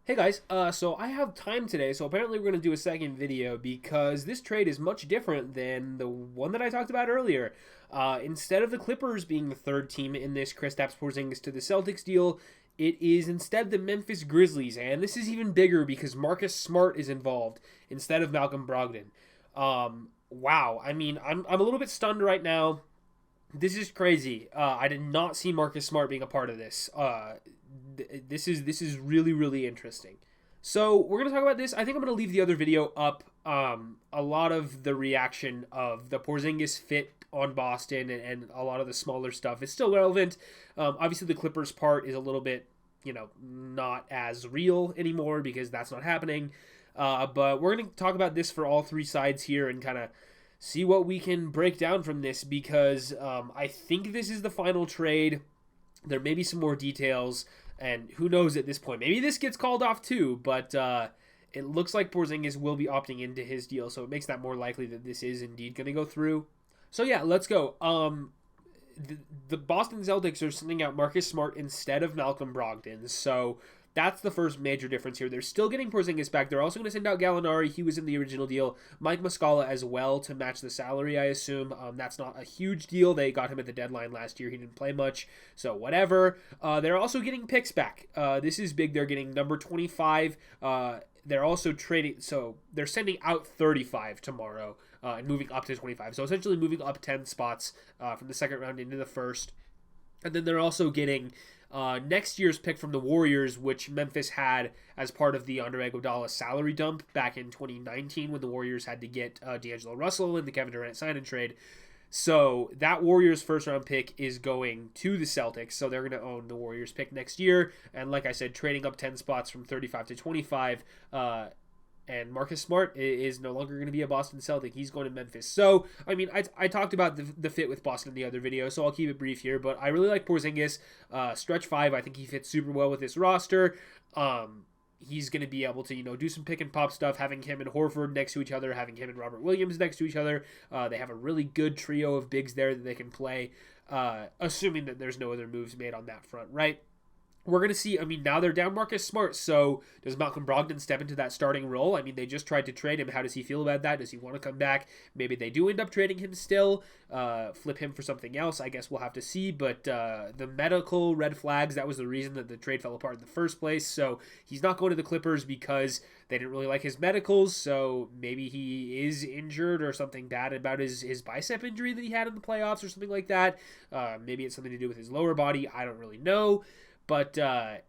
Hey guys, so I have time today, so apparently we're going to do a second video because this trade is much different than the one that I talked about earlier. Instead of the Clippers being the third team in this Kristaps Porzingis to the Celtics deal, it is instead the Memphis Grizzlies, and this is even bigger because Marcus Smart is involved instead of Malcolm Brogdon. Wow, I'm a little bit stunned right now. This is crazy. I did not see Marcus Smart being a part of this. This is really interesting. So we're gonna talk about this. I think I'm gonna leave the other video up. A lot of the reaction of the Porzingis fit on Boston and a lot of the smaller stuff is still relevant. Obviously, the Clippers part is a little bit, not as real anymore because that's not happening. But we're gonna talk about this for all three sides here and kind of see what we can break down from this because I think this is the final trade. There may be some more details, and who knows at this point. Maybe this gets called off too, but it looks like Porzingis will be opting into his deal, so it makes that more likely that this is indeed going to go through. So yeah, let's go. The Boston Celtics are sending out Marcus Smart instead of Malcolm Brogdon, so that's the first major difference here. They're still getting Porzingis back. They're also going to send out Gallinari. He was in the original deal. Mike Muscala as well to match the salary, I assume. That's not a huge deal. They got him at the deadline last year. He didn't play much, so whatever. They're also getting picks back. This is big. They're getting number 25. They're also trading, so they're sending out 35 tomorrow and moving up to 25. So essentially moving up 10 spots from the second round into the first. And then they're also getting next year's pick from the Warriors, which Memphis had as part of the Andre Iguodala salary dump back in 2019 when the Warriors had to get D'Angelo Russell in the Kevin Durant sign and trade. So that Warriors first round pick is going to the Celtics, so they're going to own the Warriors pick next year. And like I said, trading up 10 spots from 35 to 25. And Marcus Smart is no longer going to be a Boston Celtic. He's going to Memphis. So, I talked about the fit with Boston in the other video, so I'll keep it brief here. But I really like Porzingis. Stretch 5, I think he fits super well with this roster. He's going to be able to, do some pick and pop stuff, having him and Horford next to each other, having him and Robert Williams next to each other. They have a really good trio of bigs there that they can play, assuming that there's no other moves made on that front, right? We're going to see, now they're down Marcus Smart, so does Malcolm Brogdon step into that starting role? They just tried to trade him. How does he feel about that? Does he want to come back? Maybe they do end up trading him still, flip him for something else. I guess we'll have to see, but the medical red flags, that was the reason that the trade fell apart in the first place, so he's not going to the Clippers because they didn't really like his medicals, so maybe he is injured or something bad about his bicep injury that he had in the playoffs or something like that. Maybe it's something to do with his lower body. I don't really know. But I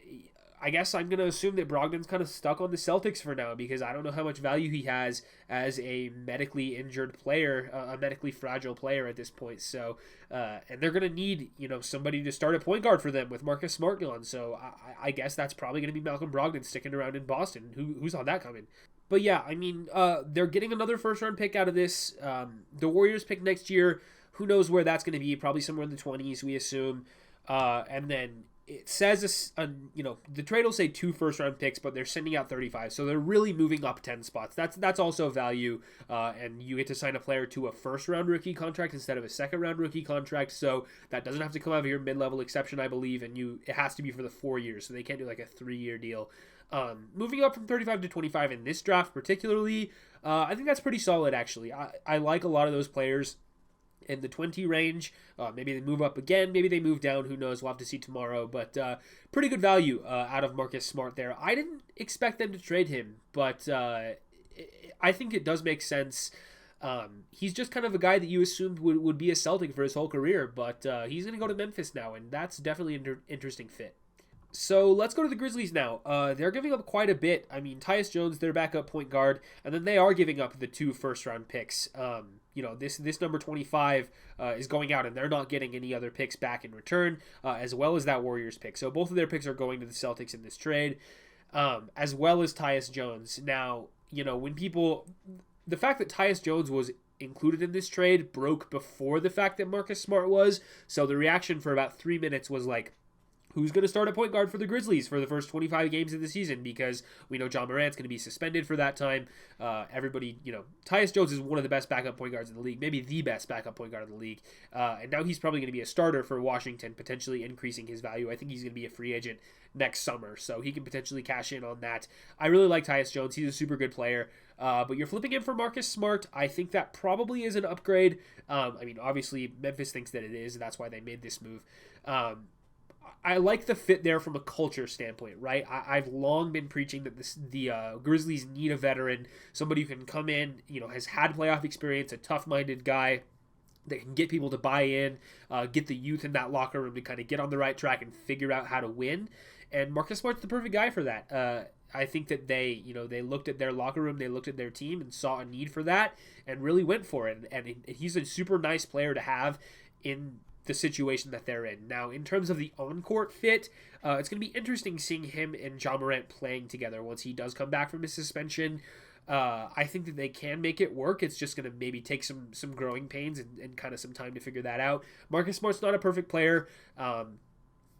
guess I'm going to assume that Brogdon's kind of stuck on the Celtics for now because I don't know how much value he has as a medically injured player, a medically fragile player at this point. So, and they're going to need, somebody to start a point guard for them with Marcus Smart gone. So I guess that's probably going to be Malcolm Brogdon sticking around in Boston. Who saw that coming? But yeah, they're getting another first round pick out of this. The Warriors pick next year. Who knows where that's going to be? Probably somewhere in the 20s, we assume. And then it says, the trade will say 2 first round picks, but they're sending out 35, so they're really moving up 10 spots. That's also value, and you get to sign a player to a first round rookie contract instead of a second round rookie contract. So that doesn't have to come out of your mid level exception, I believe, and it has to be for the 4 years, so they can't do like a 3-year deal. Moving up from 35 to 25 in this draft, particularly, I think that's pretty solid. Actually, I like a lot of those players in the 20 range. Maybe they move up again, maybe they move down, who knows, we'll have to see tomorrow, but pretty good value out of Marcus Smart there. I didn't expect them to trade him, but I think it does make sense. He's just kind of a guy that you assumed would be a Celtic for his whole career, but he's going to go to Memphis now, and that's definitely an interesting fit. So let's go to the Grizzlies now. They're giving up quite a bit. Tyus Jones, their backup point guard, and then they are giving up the 2 first-round picks. This number 25 is going out, and they're not getting any other picks back in return, as well as that Warriors pick. So both of their picks are going to the Celtics in this trade, as well as Tyus Jones. Now, the fact that Tyus Jones was included in this trade broke before the fact that Marcus Smart was, so the reaction for about 3 minutes was like, who's going to start at point guard for the Grizzlies for the first 25 games of the season, because we know John Morant's going to be suspended for that time. Everybody, Tyus Jones is one of the best backup point guards in the league, maybe the best backup point guard in the league. And now he's probably going to be a starter for Washington, potentially increasing his value. I think he's going to be a free agent next summer, so he can potentially cash in on that. I really like Tyus Jones. He's a super good player. But you're flipping him for Marcus Smart. I think that probably is an upgrade. Obviously, Memphis thinks that it is. That's why they made this move. I like the fit there from a culture standpoint, right? I've long been preaching that the Grizzlies need a veteran, somebody who can come in, has had playoff experience, a tough-minded guy that can get people to buy in, get the youth in that locker room to kind of get on the right track and figure out how to win. And Marcus Smart's the perfect guy for that. I think that they looked at their locker room, they looked at their team and saw a need for that and really went for it. And he's a super nice player to have in the situation that they're in. Now, in terms of the on-court fit, it's going to be interesting seeing him and John Morant playing together once he does come back from his suspension. I think that they can make it work. It's just going to maybe take some growing pains and kind of some time to figure that out. Marcus Smart's not a perfect player.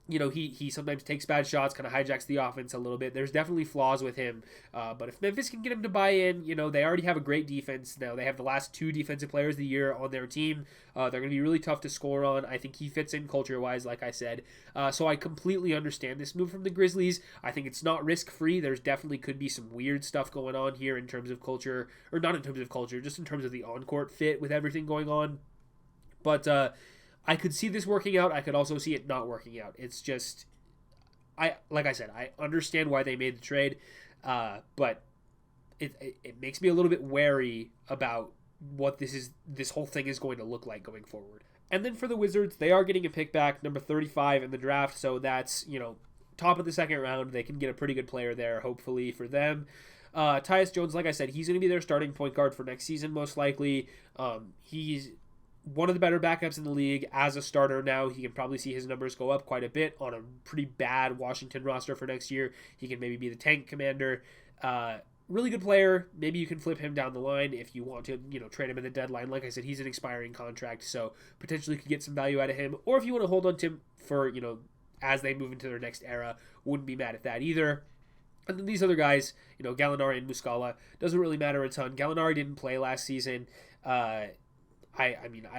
He sometimes takes bad shots, kind of hijacks the offense a little bit. There's definitely flaws with him. But if Memphis can get him to buy in, they already have a great defense. Now they have the last 2 defensive players of the year on their team. They're going to be really tough to score on. I think he fits in culture-wise, like I said. So I completely understand this move from the Grizzlies. I think it's not risk-free. There's definitely could be some weird stuff going on here in terms of culture, or not in terms of culture, just in terms of the on-court fit with everything going on. But I could see this working out. I could also see it not working out. It's just, like I said, I understand why they made the trade, but it makes me a little bit wary about what this whole thing is going to look like going forward. And then for the Wizards, they are getting a pick back, number 35 in the draft, so that's, top of the second round. They can get a pretty good player there, hopefully, for them. Tyus Jones, like I said, he's going to be their starting point guard for next season, most likely. He's one of the better backups in the league as a starter now. He can probably see his numbers go up quite a bit on a pretty bad Washington roster for next year. He can maybe be the tank commander. Really good player. Maybe you can flip him down the line if you want to, trade him at the deadline. Like I said, he's an expiring contract, so potentially could get some value out of him. Or if you want to hold on to him for, as they move into their next era, wouldn't be mad at that either. And then these other guys, Gallinari and Muscala, doesn't really matter a ton. Gallinari didn't play last season. I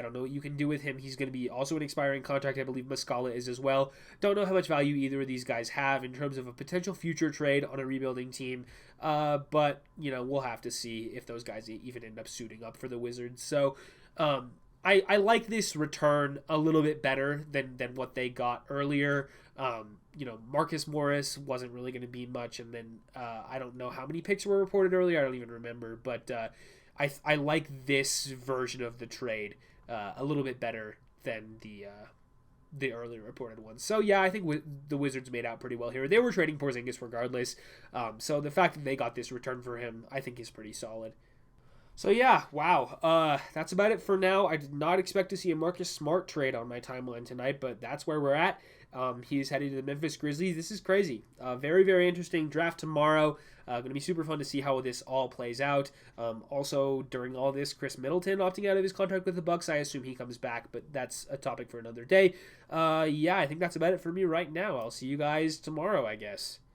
don't know what you can do with him. He's going to be also an expiring contract. I believe Muscala is as well. Don't know how much value either of these guys have in terms of a potential future trade on a rebuilding team. But, we'll have to see if those guys even end up suiting up for the Wizards. So, I like this return a little bit better than what they got earlier. Marcus Morris wasn't really going to be much. And then I don't know how many picks were reported earlier. I don't even remember. But I like this version of the trade a little bit better than the earlier reported ones. So yeah, I think the Wizards made out pretty well here. They were trading Porzingis regardless. So the fact that they got this return for him, I think is pretty solid. So yeah, wow. That's about it for now. I did not expect to see a Marcus Smart trade on my timeline tonight, but that's where we're at. He's heading to the Memphis Grizzlies. This is crazy. Very, very interesting draft tomorrow. Going to be super fun to see how this all plays out. Also, during all this, Chris Middleton opting out of his contract with the Bucks. I assume he comes back, but that's a topic for another day. Yeah, I think that's about it for me right now. I'll see you guys tomorrow, I guess.